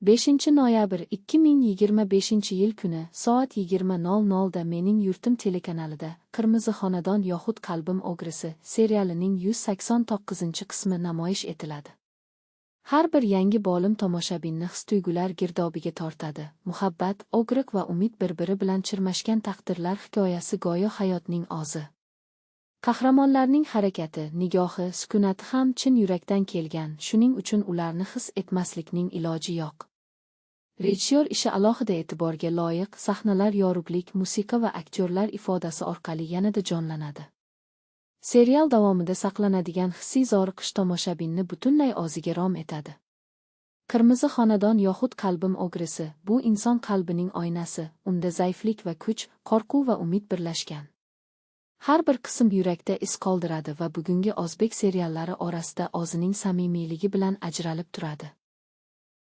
5-noyabr 2025-yil kuni soat 20:00 da Mening yurtim telekanalida Qirmizi xonadon yoxud Qalbim o'g'risi serialining 189-qismi namoyish etiladi. Har bir yangi bo'lim tomoshabinni his-tuyg'ular girdobiga tortadi. Muhabbat, o'g'riq va umid bir-biri bilan chirmashgan taqdirlar hikoyasi go'yo hayotning ozi. Qahramonlarning harakati, nigohi, sukunati ham chin yurakdan kelgan, shuning uchun ularni his etmaslikning iloji yo'q. Rejissyor ishi alohida e'tiborga loyiq, sahnalar yorug'lik, musiqa va aktyorlar ifodasi orqali yanada jonlanadi. Serial davomida saqlanadigan hissiy zoriqish tomoshabinni butunlay o'ziga rom etadi. Qirmizi xonadon yoxud Qalbim o'g'risi – bu inson qalbining oynasi, unda zaiflik va kuch, qo'rquv va umid birlashgan. Har bir qism yurakda iz qoldiradi va bugungi o'zbek seriallari orasida o'zining samimiyligi bilan ajralib turadi.